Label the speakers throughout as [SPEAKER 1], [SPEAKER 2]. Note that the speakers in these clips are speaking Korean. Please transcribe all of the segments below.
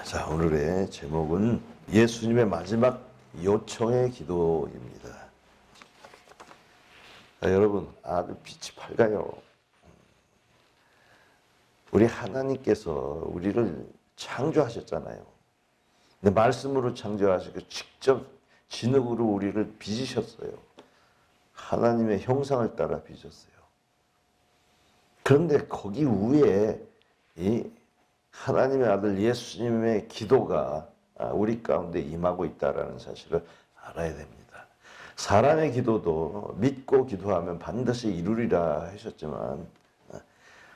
[SPEAKER 1] 자, 오늘의 제목은 예수님의 마지막 요청의 기도입니다. 자, 여러분, 아주 빛이 밝아요. 우리 하나님께서 우리를 창조하셨잖아요. 근데 말씀으로 창조하시고 직접 진흙으로 우리를 빚으셨어요. 하나님의 형상을 따라 빚었어요. 그런데 거기 위에 이 하나님의 아들 예수님의 기도가 우리 가운데 임하고 있다는 사실을 알아야 됩니다. 사람의 기도도 믿고 기도하면 반드시 이루리라 하셨지만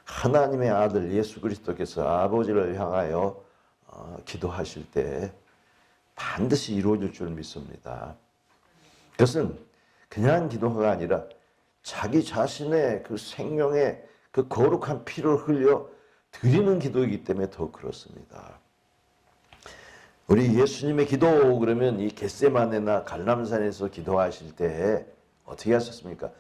[SPEAKER 1] 하나님의 아들 예수 그리스도께서 아버지를 향하여 기도하실 때 반드시 이루어질 줄 믿습니다. 그것은 그냥 기도가 아니라 자기 자신의 그 생명의 그 거룩한 피를 흘려 드리는 기도이기 때문에 더 그렇습니다. 우리 예수님의 기도 그러면 이 겟세마네나 갈람산에서 기도하실 때 어떻게 하셨습니까?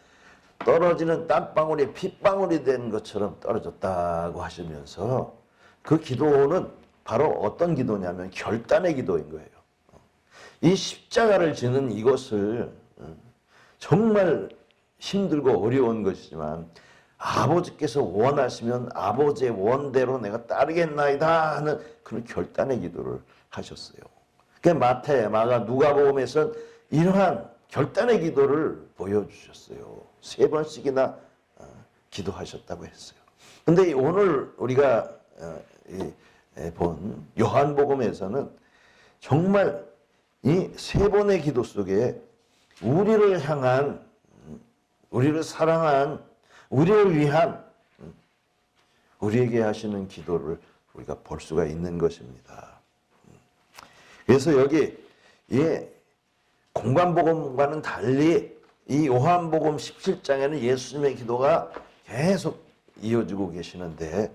[SPEAKER 1] 떨어지는 땀방울이 핏방울이 된 것처럼 떨어졌다고 하시면서 그 기도는 바로 어떤 기도냐면 결단의 기도인 거예요. 이 십자가를 지는 이것을 정말 힘들고 어려운 것이지만 아버지께서 원하시면 아버지의 원대로 내가 따르겠나이다 하는 그런 결단의 기도를 하셨어요. 마태, 마가, 누가복음에서는 이러한 결단의 기도를 보여주셨어요. 3번씩이나 기도하셨다고 했어요. 근데 오늘 우리가 본 요한복음에서는 정말 이 3번의 기도 속에 우리를 향한, 우리를 사랑한, 우리를 위한, 우리에게 하시는 기도를 우리가 볼 수가 있는 것입니다. 그래서 여기 이 공관복음과는 달리 이 요한복음 17장에는 예수님의 기도가 계속 이어지고 계시는데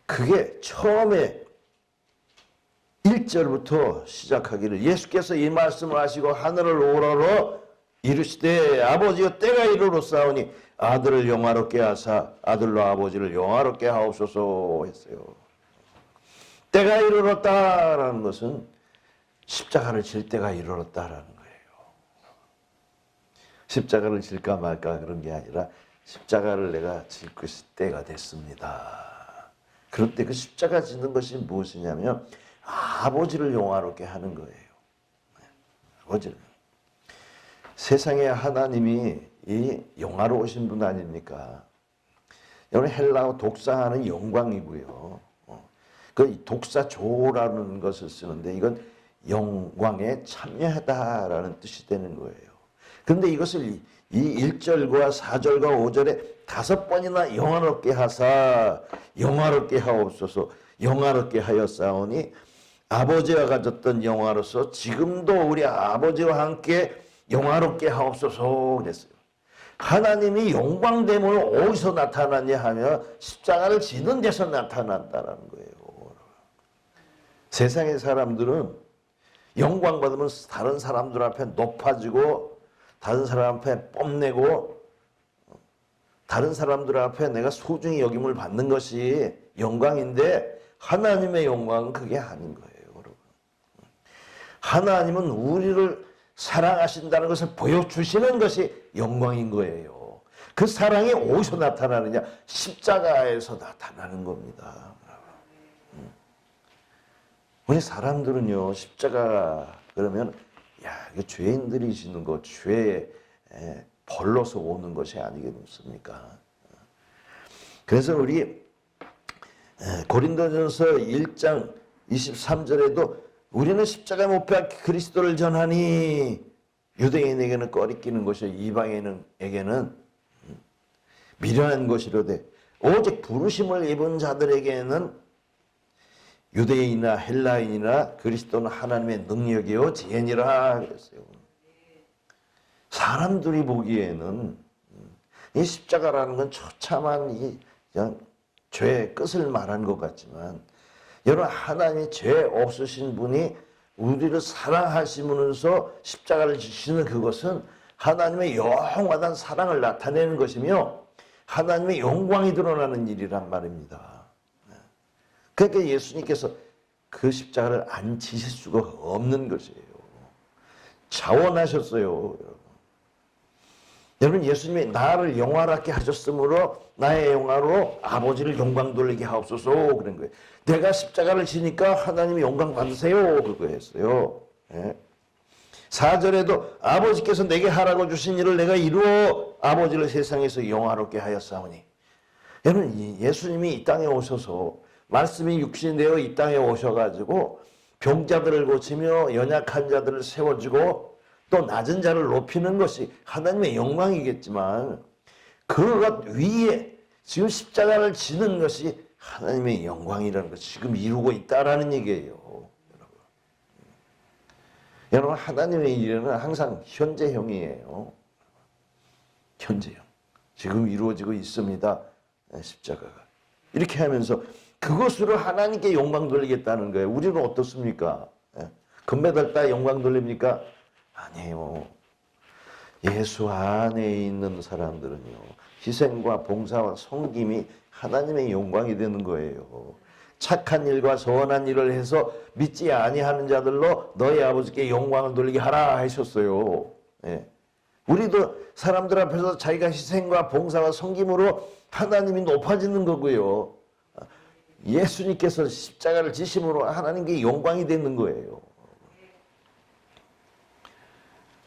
[SPEAKER 1] 그게 처음에 1절부터 시작하기를 예수께서 이 말씀을 하시고 하늘을 오러러 이르시되 아버지여 때가 이르렀사오니 아들을 영화롭게 하사 아들로 아버지를 영화롭게 하옵소서 했어요. 때가 이르렀다라는 것은 십자가를 질 때가 이르렀다라는 거예요. 십자가를 질까 말까 그런 게 아니라 십자가를 내가 질 것이 때가 됐습니다. 그럴 때 그 십자가 지는 것이 무엇이냐면 아버지를 영화롭게 하는 거예요. 아버지를. 세상에 하나님이 이 영화로우신 분 아닙니까? 여러분 헬라어 독사하는 영광이고요. 그 독사조라는 것을 쓰는데 이건 영광에 참여하다라는 뜻이 되는 거예요. 그런데 이것을 이 1절과 4절과 5절에 5번이나 영화롭게 하사 영화롭게 하옵소서 영화롭게 하였사오니 아버지와 가졌던 영화로서 지금도 우리 아버지와 함께 영화롭게 하옵소서 그랬어요. 하나님이 영광됨을 어디서 나타났냐 하면 십자가를 지는 데서 나타난다는 거예요. 세상의 사람들은 영광 받으면 다른 사람들 앞에 높아지고 다른 사람 앞에 뽐내고 다른 사람들 앞에 내가 소중히 여김을 받는 것이 영광인데 하나님의 영광은 그게 아닌 거예요. 여러분. 하나님은 우리를 사랑하신다는 것을 보여주시는 것이 영광인 거예요. 그 사랑이 어디서 나타나느냐? 십자가에서 나타나는 겁니다. 우리 사람들은요, 십자가 그러면 야, 이거 죄인들이 지는 거, 죄에 벌러서 오는 것이 아니겠습니까? 그래서 우리 고린도전서 1장 23절에도 우리는 십자가에 못 박혀 그리스도를 전하니 유대인에게는 꺼리끼는 것이 이방인에게는 미련한 것이로되 오직 부르심을 입은 자들에게는 유대인이나 헬라인이나 그리스도는 하나님의 능력이요 지혜니라 그랬어요. 사람들이 보기에는 이 십자가라는 건 처참한 이 그냥 죄의 끝을 말한 것 같지만 여러분 하나님이 죄 없으신 분이 우리를 사랑하시면서 십자가를 지시는 그것은 하나님의 영원한 사랑을 나타내는 것이며 하나님의 영광이 드러나는 일이란 말입니다. 그러니까 예수님께서 그 십자가를 안 지실 수가 없는 것이에요. 자원하셨어요. 여러분, 예수님이 나를 영화롭게 하셨으므로 나의 영화로 아버지를 영광 돌리게 하옵소서 그런 거예요. 내가 십자가를 지니까 하나님이 영광 받으세요 그거였어요. 예. 4절에도 아버지께서 내게 하라고 주신 일을 내가 이루어 아버지를 세상에서 영화롭게 하였사오니. 여러분, 예수님이 이 땅에 오셔서 말씀이 육신이 되어 이 땅에 오셔가지고 병자들을 고치며 연약한 자들을 세워주고 또 낮은 자를 높이는 것이 하나님의 영광이겠지만 그것 위에 지금 십자가를 지는 것이 하나님의 영광이라는 것을 지금 이루고 있다라는 얘기예요. 여러분, 하나님의 일은 항상 현재형이에요. 현재형. 지금 이루어지고 있습니다. 십자가가. 이렇게 하면서 그것으로 하나님께 영광 돌리겠다는 거예요. 우리는 어떻습니까? 금메달 따 영광 돌립니까? 아니에요. 예수 안에 있는 사람들은요, 희생과 봉사와 섬김이 하나님의 영광이 되는 거예요. 착한 일과 선한 일을 해서 믿지 아니하는 자들로 너희 아버지께 영광을 돌리게 하라 하셨어요. 예. 우리도 사람들 앞에서 자기가 희생과 봉사와 섬김으로 하나님이 높아지는 거고요. 예수님께서 십자가를 지심으로 하나님께 영광이 되는 거예요.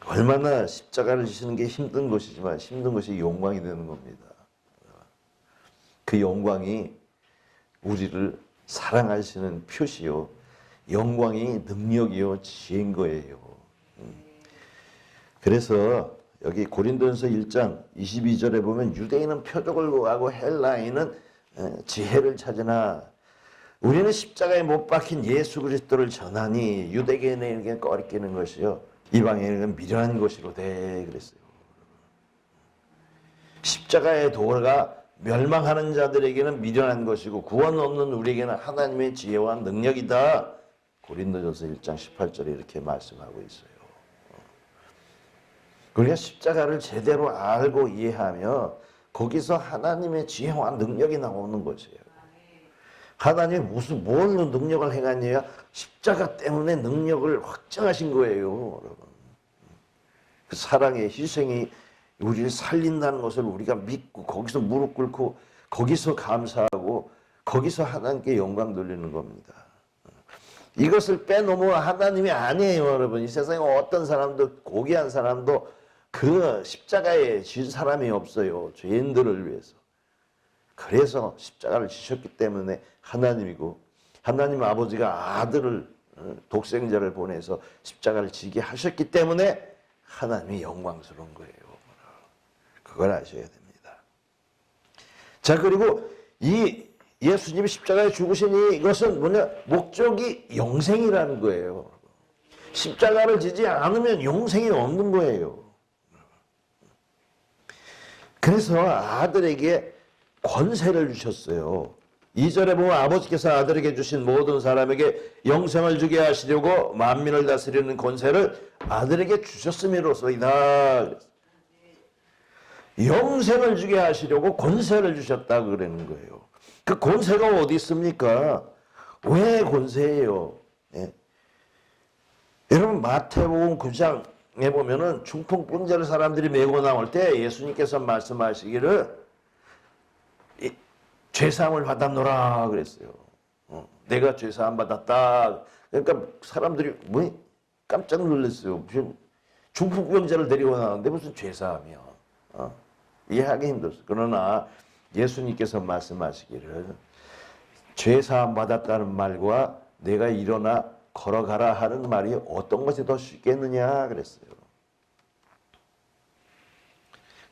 [SPEAKER 1] 얼마나 십자가를 지시는 게 힘든 것이지만 힘든 것이 영광이 되는 겁니다. 그 영광이 우리를 사랑하시는 표시요, 영광이 능력이요 지혜인 거예요. 그래서 여기 고린도전서 1장 22절에 보면 유대인은 표적을 구하고 헬라인은 지혜를 찾으나 우리는 십자가에 못 박힌 예수 그리스도를 전하니 유대인에게 꺼리끼는 것이요 이방인에게는 미련한 것이로 돼 그랬어요. 십자가의 도가 멸망하는 자들에게는 미련한 것이고 구원 없는 우리에게는 하나님의 지혜와 능력이다. 고린도전서 1장 18절에 이렇게 말씀하고 있어요. 우리가 십자가를 제대로 알고 이해하며 거기서 하나님의 지혜와 능력이 나오는 것이에요. 하나님이 뭘 능력을 행하냐? 십자가 때문에 능력을 확정하신 거예요, 여러분. 그 사랑의 희생이 우리를 살린다는 것을 우리가 믿고 거기서 무릎 꿇고 거기서 감사하고 거기서 하나님께 영광 돌리는 겁니다. 이것을 빼놓으면 하나님이 아니에요, 여러분. 이 세상에 어떤 사람도, 고귀한 사람도 그 십자가에 진 사람이 없어요. 죄인들을 위해서. 그래서 십자가를 지셨기 때문에 하나님이고, 하나님 아버지가 아들을, 독생자를 보내서 십자가를 지게 하셨기 때문에 하나님이 영광스러운 거예요. 그걸 아셔야 됩니다. 자, 그리고 이 예수님이 십자가에 죽으신 이것은 뭐냐? 목적이 영생이라는 거예요. 십자가를 지지 않으면 영생이 없는 거예요. 그래서 아들에게 권세를 주셨어요. 2절에 보면 아버지께서 아들에게 주신 모든 사람에게 영생을 주게 하시려고 만민을 다스리는 권세를 아들에게 주셨음이로소이다. 영생을 주게 하시려고 권세를 주셨다 그러는 거예요. 그 권세가 어디 있습니까? 왜 권세예요? 예. 여러분, 마태복음 9장에 보면은 중풍병자를 사람들이 메고 나올 때 예수님께서 말씀하시기를 죄사함을 받았노라 그랬어요. 내가 죄사함 받았다. 그러니까 사람들이 뭐 깜짝 놀랐어요. 무슨 중풍병자를 데리고 나왔는데 무슨 죄사함이야. 이해하기 힘들었어요. 그러나 예수님께서 말씀하시기를 죄사함 받았다는 말과 내가 일어나 걸어가라 하는 말이 어떤 것이 더 쉽겠느냐 그랬어요.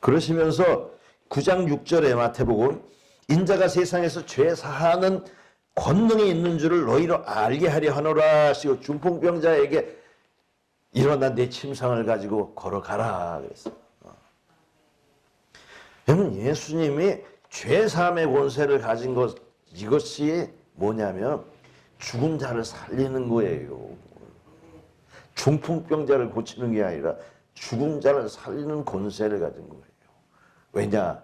[SPEAKER 1] 그러시면서 9장 6절에 마태복음 인자가 세상에서 죄 사하는 권능이 있는 줄을 너희로 알게 하려 하노라 하시고 중풍병자에게 일어나 내 침상을 가지고 걸어가라 그랬어요. 여러분, 예수님이 죄사함의 권세를 가진 것, 이것이 뭐냐면 죽은 자를 살리는 거예요. 중풍병자를 고치는 게 아니라 죽은 자를 살리는 권세를 가진 거예요. 왜냐?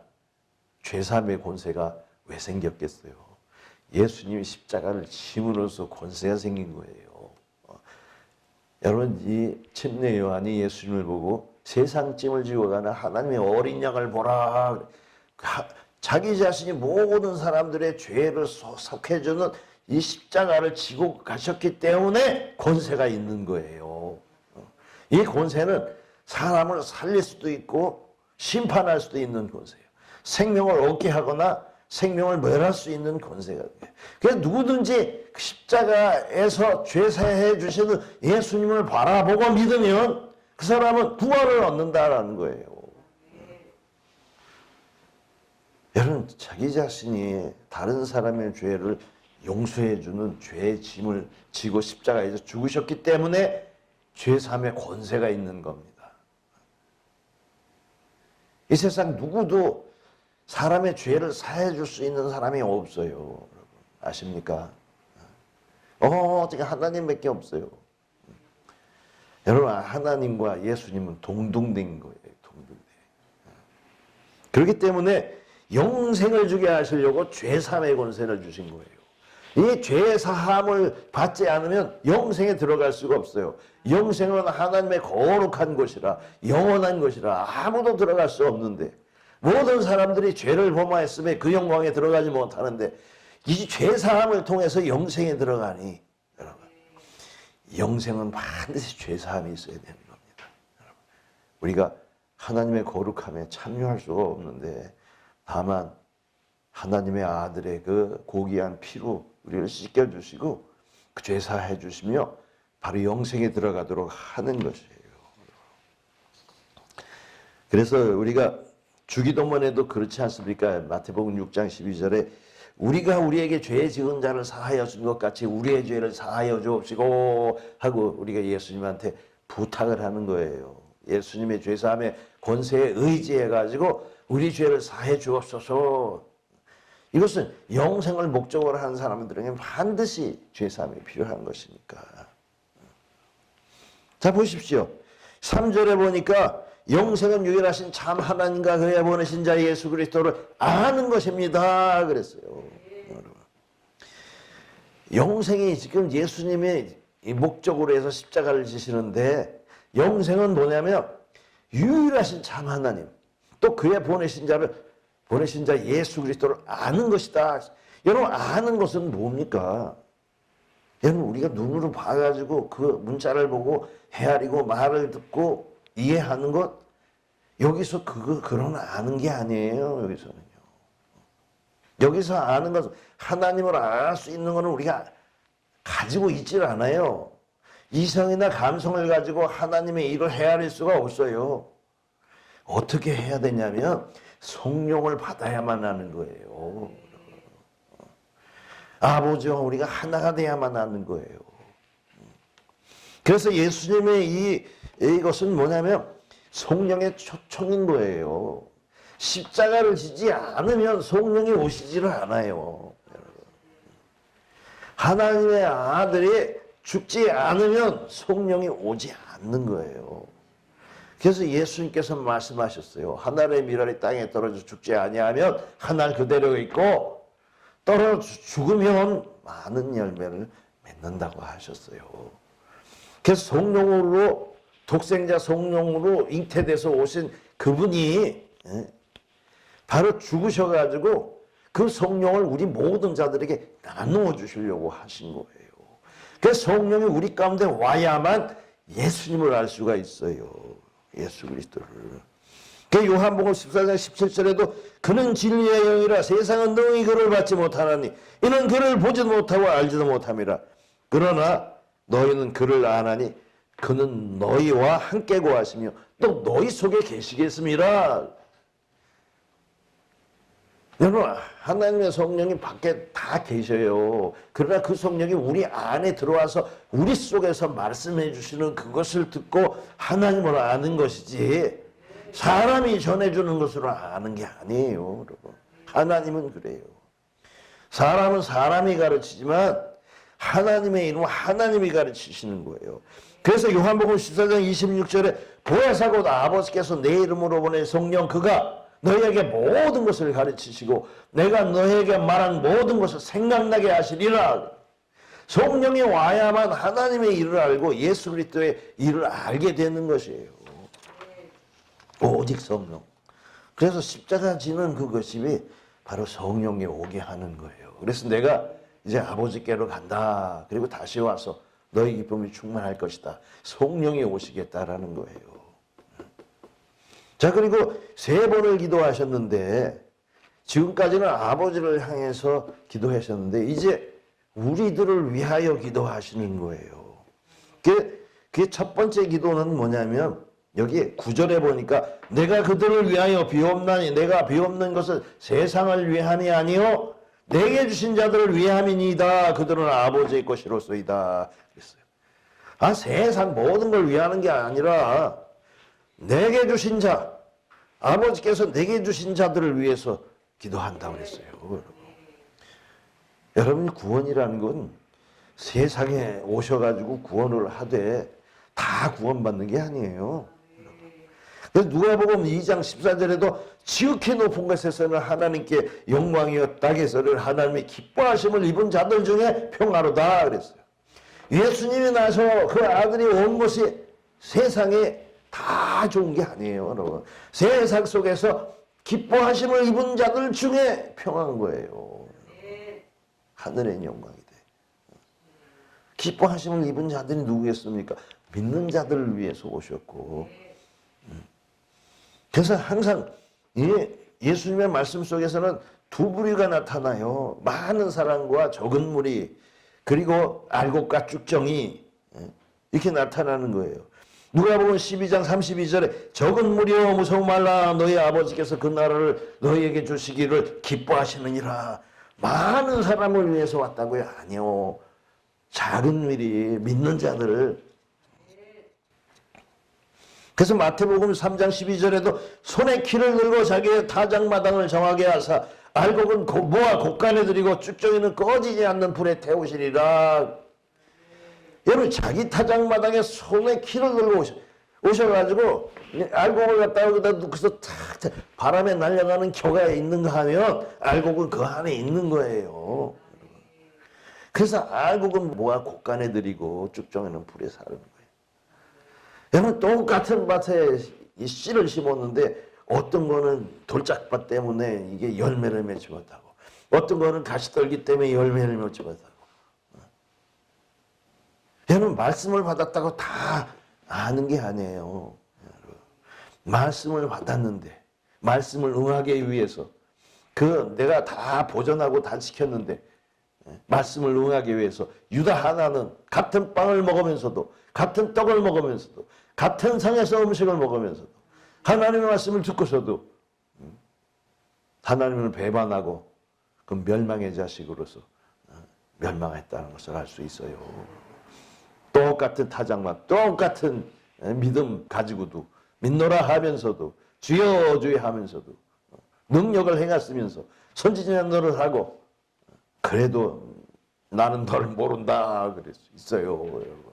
[SPEAKER 1] 죄사함의 권세가 왜 생겼겠어요? 예수님이 십자가를 짐으로써 권세가 생긴 거예요. 여러분, 이 침례 요한이 예수님을 보고 세상 짐을 지고 가는 하나님의 어린 양을 보라. 자기 자신이 모든 사람들의 죄를 속해주는 이 십자가를 지고 가셨기 때문에 권세가 있는 거예요. 이 권세는 사람을 살릴 수도 있고 심판할 수도 있는 권세예요. 생명을 얻게 하거나 생명을 멸할 수 있는 권세가 돼요. 그래서 누구든지 십자가에서 죄 사해 주시는 예수님을 바라보고 믿으면 그 사람은 구원을 얻는다라는 거예요. 여러분, 자기 자신이 다른 사람의 죄를 용서해 주는 죄의 짐을 지고 십자가에서 죽으셨기 때문에 죄사함의 권세가 있는 겁니다. 이 세상 누구도 사람의 죄를 사해 줄 수 있는 사람이 없어요. 여러분, 아십니까? 어떻게 하나님밖에 없어요. 여러분, 하나님과 예수님은 동등된 거예요. 동등된. 그렇기 때문에 영생을 주게 하시려고 죄사함의 권세를 주신 거예요. 이 죄사함을 받지 않으면 영생에 들어갈 수가 없어요. 영생은 하나님의 거룩한 곳이라, 영원한 곳이라 아무도 들어갈 수 없는데, 모든 사람들이 죄를 범하였음에 그 영광에 들어가지 못하는데 이 죄사함을 통해서 영생에 들어가니, 여러분, 영생은 반드시 죄사함이 있어야 되는 겁니다. 여러분, 우리가 하나님의 거룩함에 참여할 수가 없는데 다만 하나님의 아들의 그 고귀한 피로 우리를 씻겨주시고 그 죄사해 주시며 바로 영생에 들어가도록 하는 것이에요. 그래서 우리가 주기도문에도 그렇지 않습니까? 마태복음 6장 12절에 우리가 우리에게 죄 지은 자를 사하여 준 것 같이 우리의 죄를 사하여 주옵시고 하고 우리가 예수님한테 부탁을 하는 거예요. 예수님의 죄사함의 권세에 의지해가지고 우리 죄를 사해 주옵소서. 이것은 영생을 목적으로 하는 사람들에게 반드시 죄사함이 필요한 것이니까. 자, 보십시오. 3절에 보니까 영생은 유일하신 참 하나님과 그의 보내신 자 예수 그리스도를 아는 것입니다 그랬어요. 영생이 지금 예수님의 목적으로 해서 십자가를 지시는데, 영생은 뭐냐면 유일하신 참 하나님, 또 그의 보내신 자 예수 그리스도를 아는 것이다. 여러분, 아는 것은 뭡니까? 여러분, 우리가 눈으로 봐가지고 그 문자를 보고 헤아리고 말을 듣고 이해하는 것, 여기서 그런 아는 게 아니에요. 여기서는요. 여기서 아는 것은, 하나님을 알 수 있는 것은 우리가 가지고 있질 않아요. 이성이나 감성을 가지고 하나님의 일을 헤아릴 수가 없어요. 어떻게 해야 되냐면 성령을 받아야만 하는 거예요. 아버지와 우리가 하나가 돼야만 하는 거예요. 그래서 예수님의 이것은 뭐냐면 성령의 초청인 거예요. 십자가를 지지 않으면 성령이 오시지를 않아요. 하나님의 아들이 죽지 않으면 성령이 오지 않는 거예요. 그래서 예수님께서 말씀하셨어요. 하늘의 미랄이 땅에 떨어져 죽지 아니하면 하늘 그대로 있고 떨어져 죽으면 많은 열매를 맺는다고 하셨어요. 그래서 성령으로, 독생자 성령으로 잉태돼서 오신 그분이 바로 죽으셔가지고 그 성령을 우리 모든 자들에게 나누어 주시려고 하신 거예요. 그래서 성령이 우리 가운데 와야만 예수님을 알 수가 있어요. 예수 그리스도를. 그 요한복음 14장 17절에도 그는 진리의 영이라 세상은 능히 그를 받지 못하나니 이는 그를 보지도 못하고 알지도 못함이라. 그러나 너희는 그를 아나니 그는 너희와 함께 거하시며 또 너희 속에 계시겠습니다. 여러분, 하나님의 성령이 밖에 다 계셔요. 그러나 그 성령이 우리 안에 들어와서 우리 속에서 말씀해 주시는 그것을 듣고 하나님을 아는 것이지, 사람이 전해주는 것으로 아는 게 아니에요. 여러분, 하나님은 그래요. 사람은 사람이 가르치지만 하나님의 이름은 하나님이 가르치시는 거예요. 그래서 요한복음 14장 26절에 보혜사 곧 아버지께서 내 이름으로 보낸 성령 그가 너희에게 모든 것을 가르치시고 내가 너희에게 말한 모든 것을 생각나게 하시리라. 성령이 와야만 하나님의 일을 알고 예수 그리스도의 일을 알게 되는 것이에요. 오직 성령. 그래서 십자가 지는 그것이 바로 성령이 오게 하는 거예요. 그래서 내가 이제 아버지께로 간다. 그리고 다시 와서 너희 기쁨이 충만할 것이다. 성령이 오시겠다라는 거예요. 자, 그리고 3번을 기도하셨는데 지금까지는 아버지를 향해서 기도하셨는데 이제 우리들을 위하여 기도하시는 거예요. 그게 첫 번째 기도는 뭐냐면 여기 9절에 보니까 내가 그들을 위하여 비옵나니 내가 비옵는 것은 세상을 위함이 아니요 내게 주신 자들을 위함이니이다. 그들은 아버지의 것이로소이다. 그랬어요. 세상 모든 걸 위하는 게 아니라 내게 주신 자, 아버지께서 내게 주신 자들을 위해서 기도한다고 그랬어요. 여러분, 구원이라는 건 세상에 오셔가지고 구원을 하되 다 구원받는 게 아니에요. 누가복음 2장 14절에도 지극히 높은 곳에서는 하나님께 영광이었다 해서를 하나님의 기뻐하심을 입은 자들 중에 평화로다 그랬어요. 예수님이 나서 그 아들이 온 것이 세상에 다 좋은 게 아니에요, 여러분. 세상 속에서 기뻐하심을 입은 자들 중에 평화한 거예요. 하늘의 영광이 돼. 기뻐하심을 입은 자들이 누구겠습니까? 믿는 자들을 위해서 오셨고. 그래서 항상 예수님의 말씀 속에서는 두 부류가 나타나요. 많은 사람과 적은 무리, 그리고 알곡과 쭉정이 이렇게 나타나는 거예요. 누가복음 12장 32절에 적은 무리여 무서워 말라 너희 아버지께서 그 나라를 너희에게 주시기를 기뻐하시느니라. 많은 사람을 위해서 왔다고요? 아니요. 작은 무리, 믿는 자들을. 그래서 마태복음 3장 12절에도 손에 키를 들고 자기의 타작마당을 정하게 하사 알곡은 모아 곡간에 들이고 쭉정이는 꺼지지 않는 불에 태우시리라. 여러분, 자기 타작마당에 손에 키를 들고 오셔가지고 알곡을 갖다가 여기다 놓고서 탁 바람에 날려가는 겨가 있는가 하면 알곡은 그 안에 있는 거예요. 그래서 알곡은 모아 곡간에 들이고 쭉정이는 불에 사르는 거예요. 여러분, 똑같은 밭에 이 씨를 심었는데 어떤 거는 돌짝밭 때문에 이게 열매를 맺지 못하고 어떤 거는 가시떨기 때문에 열매를 맺지 못하고. 여러분, 말씀을 받았다고 다 아는 게 아니에요. 말씀을 받았는데 말씀을 응하기 위해서 내가 다 보존하고 다 지켰는데 말씀을 응하기 위해서 유다 하나는 같은 빵을 먹으면서도 같은 떡을 먹으면서도 같은 상에서 음식을 먹으면서도 하나님의 말씀을 듣고서도 하나님을 배반하고 그 멸망의 자식으로서 멸망했다는 것을 알 수 있어요. 똑같은 타작만 똑같은 믿음 가지고도 믿노라 하면서도 주여 주여 하면서도 능력을 행했으면서 선지자 노릇을 하고 그래도 나는 너를 모른다 그럴 수 있어요. 여러분.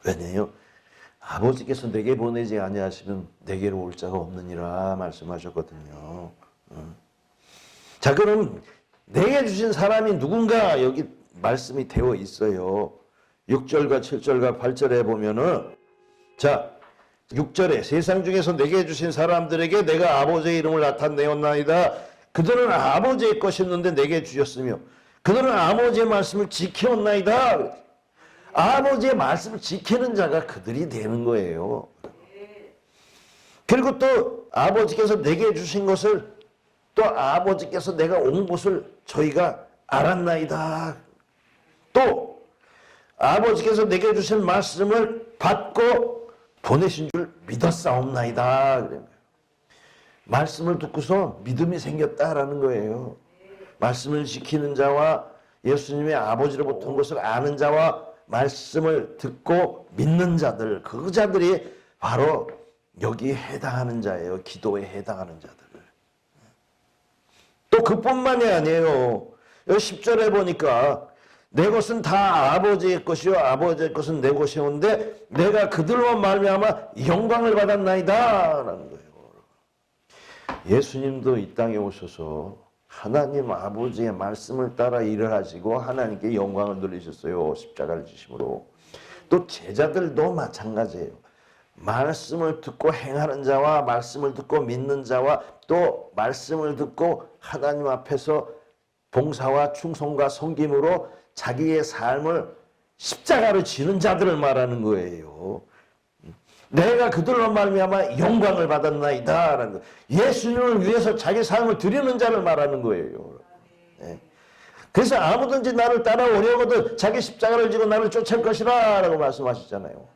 [SPEAKER 1] 왜냐요? 아버지께서 내게 보내지 아니하시면 내게로 올 자가 없느니라 말씀하셨거든요. 자, 그럼 내게 주신 사람이 누군가 여기 말씀이 되어 있어요. 6절과 7절과 8절에 보면은 자, 6절에 세상 중에서 내게 주신 사람들에게 내가 아버지의 이름을 나타내었나이다. 그들은 아버지의 것이었는데 내게 주셨으며 그들은 아버지의 말씀을 지켰나이다. 아버지의 말씀을 지키는 자가 그들이 되는 거예요. 그리고 또 아버지께서 내게 주신 것을 또 아버지께서 내가 온 곳을 저희가 알았나이다. 또 아버지께서 내게 주신 말씀을 받고 보내신 줄 믿었사옵나이다. 말씀을 듣고서 믿음이 생겼다라는 거예요. 말씀을 지키는 자와 예수님의 아버지로부터 온 것을 아는 자와 말씀을 듣고 믿는 자들, 그 자들이 바로 여기에 해당하는 자예요. 기도에 해당하는 자들. 또 그뿐만이 아니에요. 여기 10절에 보니까 내 것은 다 아버지의 것이요 아버지의 것은 내 것이온데 내가 그들로 말미암아 영광을 받았나이다 라는 거예요. 예수님도 이 땅에 오셔서 하나님 아버지의 말씀을 따라 일을 하시고 하나님께 영광을 돌리셨어요. 십자가를 지심으로. 또 제자들도 마찬가지예요. 말씀을 듣고 행하는 자와 말씀을 듣고 믿는 자와 또 말씀을 듣고 하나님 앞에서 봉사와 충성과 섬김으로 자기의 삶을 십자가로 지는 자들을 말하는 거예요. 내가 그들로 말미암아 영광을 받았나이다 라는 거. 예수님을 위해서 자기 삶을 드리는 자를 말하는 거예요. 네. 그래서 아무든지 나를 따라오려거든 자기 십자가를 지고 나를 쫓을 것이라 라고 말씀하시잖아요.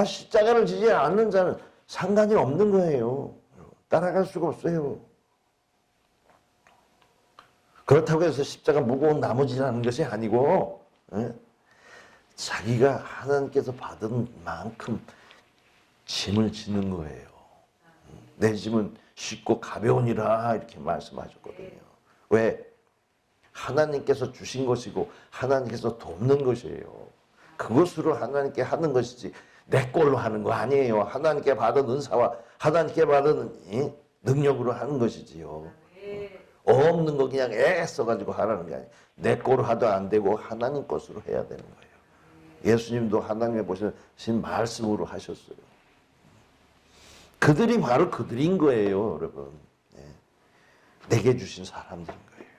[SPEAKER 1] 십자가를 지지 않는 자는 상관이 없는 거예요. 따라갈 수가 없어요. 그렇다고 해서 십자가 무거운 나머지라는 것이 아니고 자기가 하나님께서 받은 만큼 짐을 지는 거예요. 내 짐은 쉽고 가벼우니라 이렇게 말씀하셨거든요. 왜? 하나님께서 주신 것이고 하나님께서 돕는 것이에요. 그것으로 하나님께 하는 것이지 내 꼴로 하는 거 아니에요. 하나님께 받은 은사와 하나님께 받은 능력으로 하는 것이지요. 없는 거 그냥 애써가지고 하라는 게 아니에요. 내 꼴로 하도 안 되고 하나님 것으로 해야 되는 거예요. 예수님도 하나님의 보신 말씀으로 하셨어요. 그들이 바로 그들인 거예요, 여러분. 내게 주신 사람들인 거예요.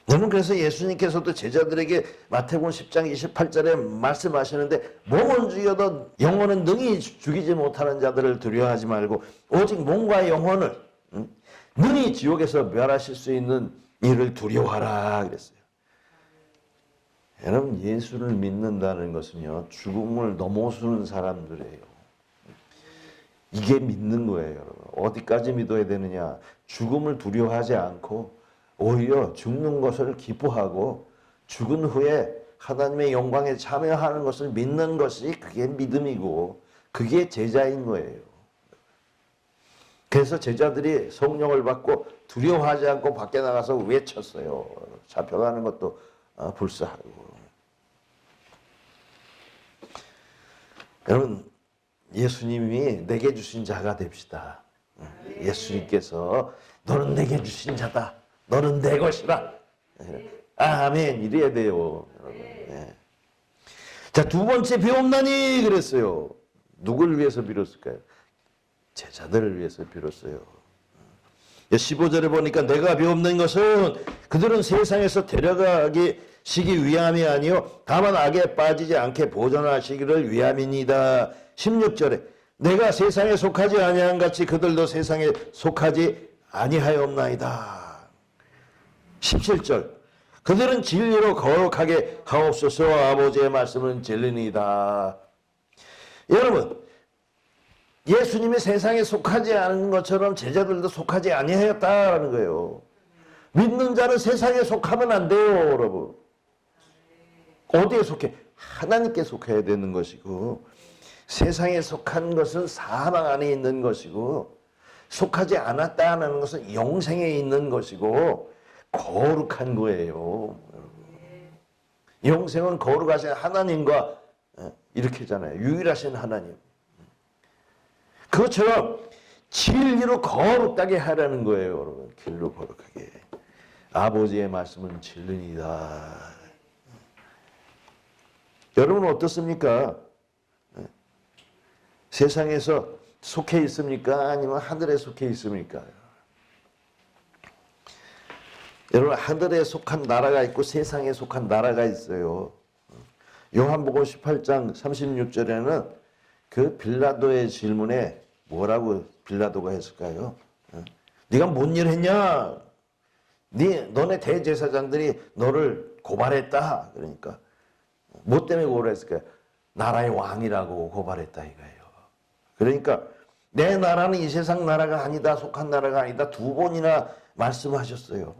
[SPEAKER 1] 여러분, 그래서 예수님께서도 제자들에게 마태복음 10장 28절에 말씀하시는데 몸은 죽여도 영혼은 능히 죽이지 못하는 자들을 두려워하지 말고 오직 몸과 영혼을 능히 지옥에서 멸하실 수 있는 이를 두려워하라 그랬어요. 여러분, 예수를 믿는다는 것은요, 죽음을 넘어서는 사람들이에요. 이게 믿는 거예요, 여러분. 어디까지 믿어야 되느냐? 죽음을 두려워하지 않고 오히려 죽는 것을 기뻐하고 죽은 후에 하나님의 영광에 참여하는 것을 믿는 것이 그게 믿음이고 그게 제자인 거예요. 그래서 제자들이 성령을 받고 두려워하지 않고 밖에 나가서 외쳤어요. 잡혀가는 것도 불사하고. 여러분, 예수님이 내게 주신 자가 됩시다. 예수님께서 너는 내게 주신 자다. 너는 내 것이다. 아멘. 이래야 돼요. 자, 두 번째 비옵나니 그랬어요. 누구를 위해서 빌었을까요? 제자들을 위해서 빌었어요. 15절에 보니까 내가 비옵는 것은 그들은 세상에서 데려가기 시기 위함이 아니요 다만 악에 빠지지 않게 보존하시기를 위함이니이다. 16절에 내가 세상에 속하지 아니한 같이 그들도 세상에 속하지 아니하였나이다. 17절 그들은 진리로 거룩하게 하옵소서. 아버지의 말씀은 진리니이다. 여러분, 예수님이 세상에 속하지 않은 것처럼 제자들도 속하지 아니하였다라는 거예요. 믿는 자는 세상에 속하면 안 돼요, 여러분. 어디에 속해? 하나님께 속해야 되는 것이고, 세상에 속한 것은 사망 안에 있는 것이고, 속하지 않았다는 것은 영생에 있는 것이고 거룩한 거예요. 영생은 거룩하신 하나님과 이렇게 하잖아요. 유일하신 하나님. 그것처럼 진리로 거룩하게 하라는 거예요, 여러분. 길로 거룩하게. 아버지의 말씀은 진리이다. 여러분 어떻습니까? 세상에서 속해 있습니까? 아니면 하늘에 속해 있습니까? 여러분, 하늘에 속한 나라가 있고 세상에 속한 나라가 있어요. 요한복음 18장 36절에는 그 빌라도의 질문에 뭐라고 빌라도가 했을까요? 네가 뭔 일 했냐? 너네 대제사장들이 너를 고발했다. 그러니까 뭐 때문에 고발했을까요? 나라의 왕이라고 고발했다 이거예요. 그러니까 내 나라는 이 세상 나라가 아니다, 속한 나라가 아니다 두 번이나 말씀하셨어요.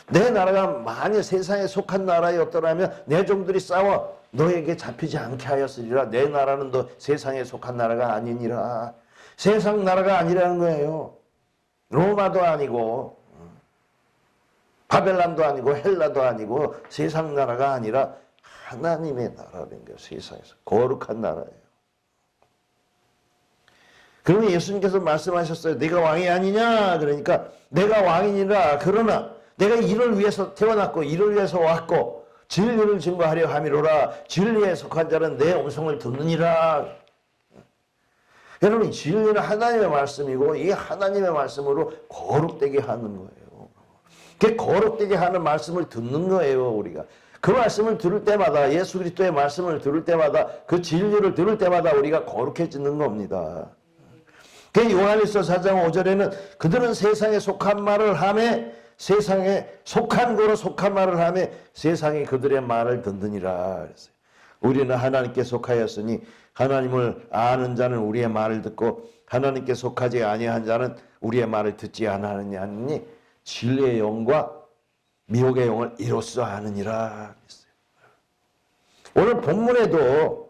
[SPEAKER 1] 내 나라가 만일 세상에 속한 나라였더라면 내 종들이 싸워 너에게 잡히지 않게 하였으리라. 내 나라는 너 세상에 속한 나라가 아니니라. 세상 나라가 아니라는 거예요. 로마도 아니고 바벨론도 아니고 헬라도 아니고 세상 나라가 아니라 하나님의 나라라는 거예요. 세상에서 거룩한 나라예요. 그러면 예수님께서 말씀하셨어요. 네가 왕이 아니냐? 그러니까 내가 왕이니라. 그러나 내가 이를 위해서 태어났고 이를 위해서 왔고 진리를 증거하려 함이로라. 진리에 속한 자는 내 음성을 듣느니라. 여러분, 진리는 하나님의 말씀이고 이 하나님의 말씀으로 거룩되게 하는 거예요. 그 거룩되게 하는 말씀을 듣는 거예요. 우리가 그 말씀을 들을 때마다, 예수 그리스도의 말씀을 들을 때마다, 그 진리를 들을 때마다 우리가 거룩해지는 겁니다. 그 요한일서 4장 5절에는 그들은 세상에 속한 말을 하며 세상에 속한 거로 속한 말을 하며 세상이 그들의 말을 듣느니라 그랬어요. 우리는 하나님께 속하였으니 하나님을 아는 자는 우리의 말을 듣고 하나님께 속하지 아니한 자는 우리의 말을 듣지 아니하느니 진리의 영과 미혹의 영을 이로써 아느니라 그랬어요. 오늘 본문에도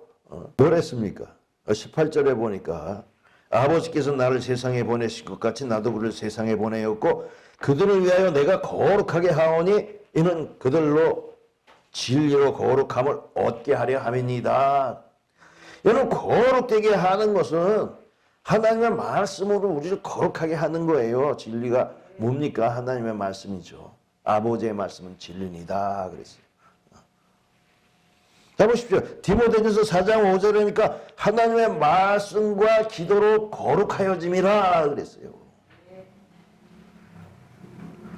[SPEAKER 1] 뭐랬습니까? 18절에 보니까 아버지께서 나를 세상에 보내신 것 같이 나도 그를 세상에 보내었고 그들을 위하여 내가 거룩하게 하오니 이는 그들로 진리로 거룩함을 얻게 하려 함이니이다. 여러분, 거룩되게 하는 것은 하나님의 말씀으로 우리를 거룩하게 하는 거예요. 진리가 뭡니까? 하나님의 말씀이죠. 아버지의 말씀은 진리니다 그랬어요. 자 보십시오. 디모데전서 4장 5절이니까 하나님의 말씀과 기도로 거룩하여짐이라 그랬어요.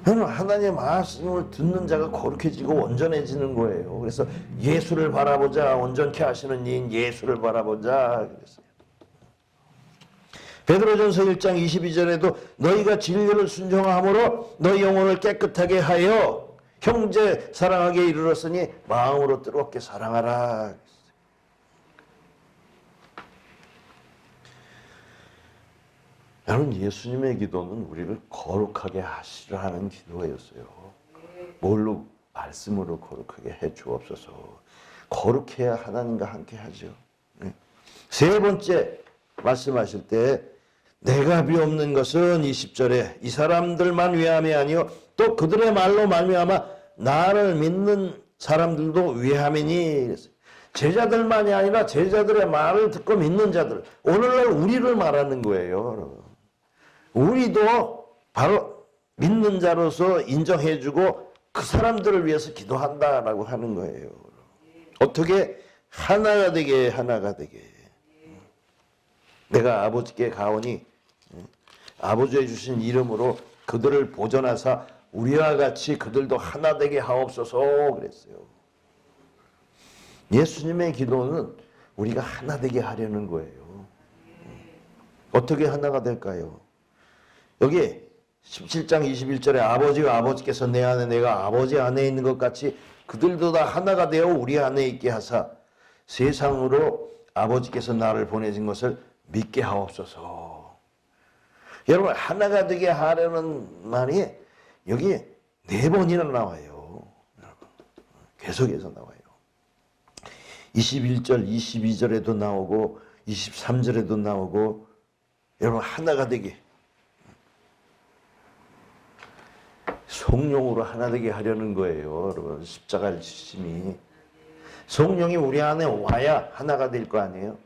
[SPEAKER 1] 하나님의 말씀을 듣는 자가 거룩해지고 온전해지는 거예요. 그래서 예수를 바라보자. 온전케 하시는 이인 예수를 바라보자 그랬어요. 베드로전서 1장 22절에도 너희가 진리를 순종함으로 너희 영혼을 깨끗하게 하여 형제 사랑하게 이르렀으니 마음으로 뜨겁게 사랑하라. 여러분, 예수님의 기도는 우리를 거룩하게 하시라 하는 기도였어요. 뭘로? 말씀으로 거룩하게 해 주옵소서. 거룩해야 하나님과 함께 하죠. 세 번째 말씀하실 때 내가 비옵는 것은 20절에 이 사람들만 위함이 아니요 또 그들의 말로 말미암아 나를 믿는 사람들도 위함이니. 제자들만이 아니라 제자들의 말을 듣고 믿는 자들, 오늘날 우리를 말하는 거예요. 우리도 바로 믿는 자로서 인정해주고 그 사람들을 위해서 기도한다라고 하는 거예요. 어떻게? 하나가 되게, 하나가 되게. 내가 아버지께 가오니 아버지의 주신 이름으로 그들을 보존하사 우리와 같이 그들도 하나 되게 하옵소서 그랬어요. 예수님의 기도는 우리가 하나 되게 하려는 거예요. 어떻게 하나가 될까요? 여기 17장 21절에 아버지와 아버지께서 내 안에 내가 아버지 안에 있는 것 같이 그들도 다 하나가 되어 우리 안에 있게 하사 세상으로 아버지께서 나를 보내신 것을 믿게 하옵소서. 여러분, 하나가 되게 하려는 말이 여기 4번이나 나와요. 계속해서 나와요. 21절, 22절에도 나오고 23절에도 나오고. 여러분, 하나가 되게, 성령으로 하나 되게 하려는 거예요. 여러분, 십자가를 지심이 성령이 우리 안에 와야 하나가 될 거 아니에요.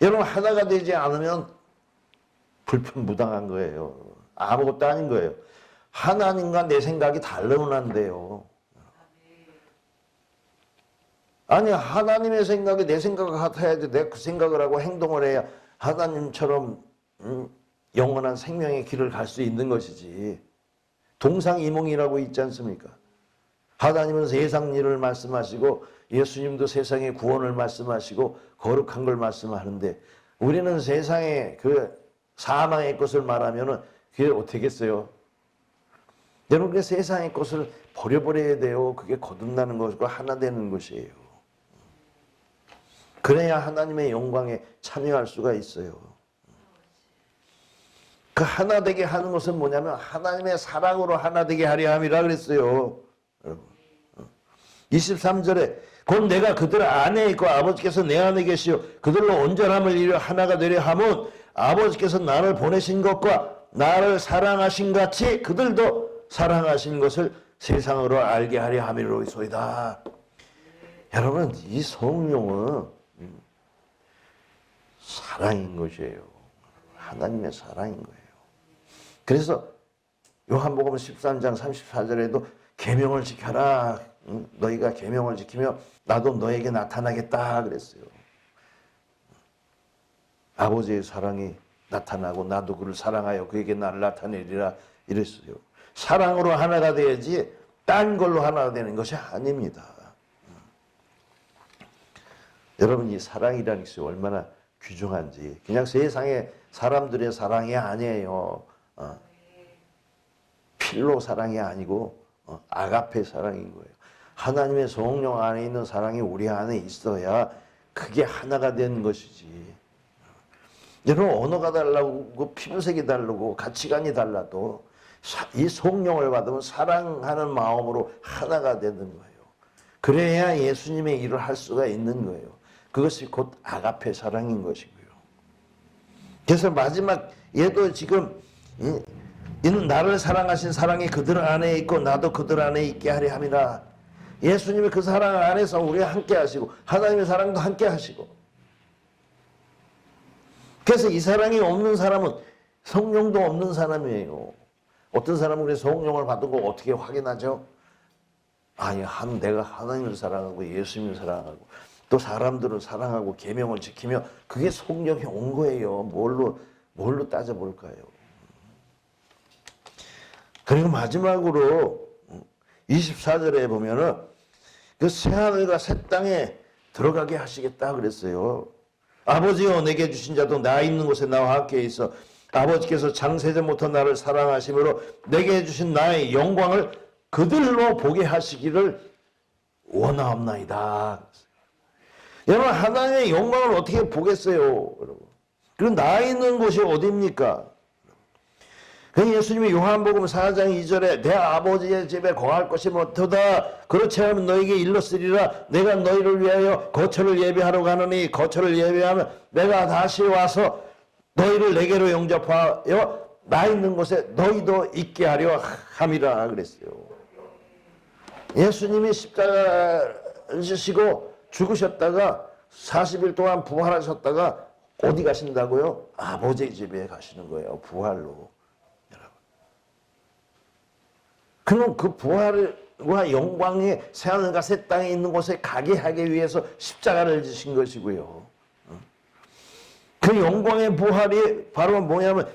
[SPEAKER 1] 여러분, 하나가 되지 않으면 불편무당한 거예요. 아무것도 아닌 거예요. 하나님과 내 생각이 다르면 안 돼요. 아니, 하나님의 생각이 내 생각과 같아야지. 내가 그 생각을 하고 행동을 해야 하나님처럼 영원한 생명의 길을 갈 수 있는 것이지. 동상이몽이라고 있지 않습니까? 하나님은 세상 일을 말씀하시고 예수님도 세상의 구원을 말씀하시고 거룩한 걸 말씀하는데 우리는 세상의 그 사망의 것을 말하면은 그게 어떻겠어요? 여러분, 그 세상의 것을 버려버려야 돼요. 그게 거듭나는 것과 하나 되는 것이에요. 그래야 하나님의 영광에 참여할 수가 있어요. 그 하나 되게 하는 것은 뭐냐면 하나님의 사랑으로 하나 되게 하려 함이라 그랬어요. 여러분, 23절에 곧 내가 그들 안에 있고 아버지께서 내 안에 계시오 그들로 온전함을 이루어 하나가 되려 함은 아버지께서 나를 보내신 것과 나를 사랑하신 같이 그들도 사랑하신 것을 세상으로 알게 하려 함이로소이다. 여러분, 이 성령은 사랑인 것이에요. 하나님의 사랑인 거예요. 그래서 요한복음 13장 34절에도 계명을 지켜라. 너희가 계명을 지키며 나도 너에게 나타나겠다 그랬어요. 아버지의 사랑이 나타나고 나도 그를 사랑하여 그에게 나를 나타내리라 이랬어요. 사랑으로 하나가 돼야지 딴 걸로 하나가 되는 것이 아닙니다. 여러분, 이 사랑이라는 것이 얼마나 귀중한지, 그냥 세상의 사람들의 사랑이 아니에요. 필로 사랑이 아니고 아가페 사랑인 거예요. 하나님의 성령 안에 있는 사랑이 우리 안에 있어야 그게 하나가 되는 것이지. 여러분, 언어가 다르고 피부색이 다르고 가치관이 달라도 이 성령을 받으면 사랑하는 마음으로 하나가 되는 거예요. 그래야 예수님의 일을 할 수가 있는 거예요. 그것이 곧 아가페 사랑인 것이고요. 그래서 마지막 얘도 지금 이는 나를 사랑하신 사랑이 그들 안에 있고 나도 그들 안에 있게 하려 함이라. 예수님의 그 사랑 안에서 우리가 함께 하시고 하나님의 사랑도 함께 하시고, 그래서 이 사랑이 없는 사람은 성령도 없는 사람이에요. 어떤 사람은 그래 성령을 받은 거 어떻게 확인하죠? 아니, 내가 하나님을 사랑하고 예수님을 사랑하고 또 사람들을 사랑하고 계명을 지키며 그게 성령이 온 거예요. 뭘로 따져볼까요? 그리고 마지막으로 24절에 보면은 그 새하늘과 새 땅에 들어가게 하시겠다 그랬어요. 아버지여 내게 주신 자도 나 있는 곳에 나와 함께 있어 아버지께서 창세전부터 나를 사랑하심으로 내게 주신 나의 영광을 그들로 보게 하시기를 원하옵나이다. 여러분, 하나님의 영광을 어떻게 보겠어요, 여러분? 그리고 나 있는 곳이 어디입니까? 그 예수님이 요한복음 4장 2절에 내 아버지의 집에 거할 것이 못하다. 그렇지 않으면 너에게 일렀으리라. 내가 너희를 위하여 거처를 예비하러 가느니 거처를 예비하면 내가 다시 와서 너희를 내게로 영접하여 나 있는 곳에 너희도 있게 하려 함이라 그랬어요. 예수님이 십자가를 지시고 죽으셨다가 40일 동안 부활하셨다가 어디 가신다고요? 아버지의 집에 가시는 거예요. 부활로. 그럼 그 부활과 영광의 새하늘과 새 땅에 있는 곳에 가게 하기 위해서 십자가를 지신 것이고요. 그 영광의 부활이 바로 뭐냐면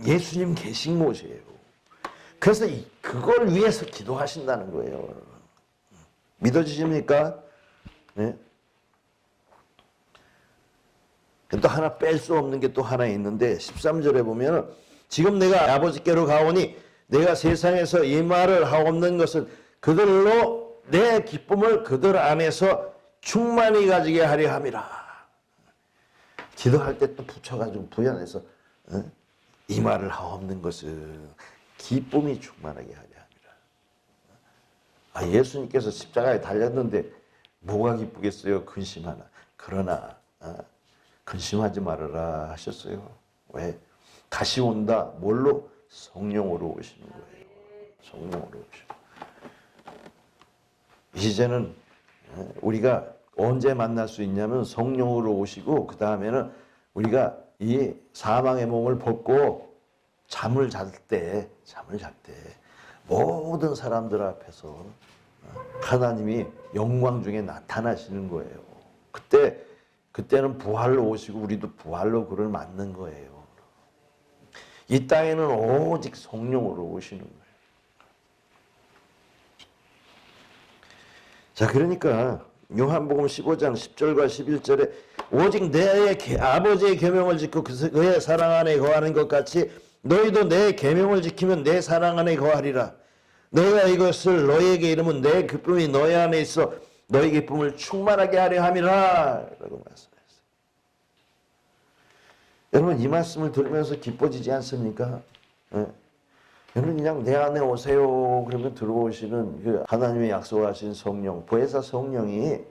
[SPEAKER 1] 예수님 계신 곳이에요. 그래서 그걸 위해서 기도하신다는 거예요. 믿어지십니까? 네? 또 하나 뺄 수 없는 게 또 하나 있는데 13절에 보면 지금 내가 아버지께로 가오니 내가 세상에서 이 말을 하옵는 것은 그들로 내 기쁨을 그들 안에서 충만히 가지게 하려 함이라. 기도할 때 또 붙여가지고 부연해서 이 말을 하옵는 것은 기쁨이 충만하게 하려 함이라. 예수님께서 십자가에 달렸는데 뭐가 기쁘겠어요? 근심하나. 그러나 근심하지 말아라 하셨어요. 왜? 다시 온다. 뭘로? 성령으로 오시는 거예요. 성령으로 오시고. 이제는 우리가 언제 만날 수 있냐면 성령으로 오시고 그 다음에는 우리가 이 사망의 몸을 벗고 잠을 잘 때 모든 사람들 앞에서 하나님이 영광 중에 나타나시는 거예요. 그때는 부활로 오시고 우리도 부활로 그를 맞는 거예요. 이 땅에는 오직 성령으로 오시는 거예요. 자, 그러니까 요한복음 15장 10절과 11절에 오직 내 아버지의 계명을 지키고 그의 사랑 안에 거하는 것 같이 너희도 내 계명을 지키면 내 사랑 안에 거하리라. 내가 이것을 너희에게 이르면 내 기쁨이 너희 안에 있어 너희 기쁨을 충만하게 하려 함이라 라고 말씀했어요. 여러분, 이 말씀을 들으면서 기뻐지지 않습니까? 여러분, 그냥 내 안에 오세요 그러면 들어오시는 그 하나님의 약속하신 성령, 보혜사 성령이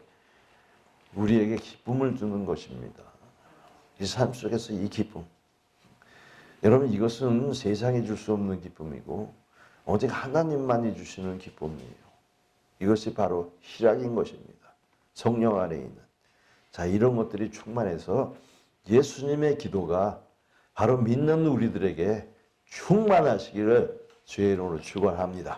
[SPEAKER 1] 우리에게 기쁨을 주는 것입니다. 이 삶 속에서 이 기쁨, 여러분, 이것은 세상이 줄 수 없는 기쁨이고 오직 하나님만이 주시는 기쁨이에요. 이것이 바로 희락인 것입니다. 성령 안에 있는. 자, 이런 것들이 충만해서 예수님의 기도가 바로 믿는 우리들에게 충만하시기를 주의 이름으로 축원합니다.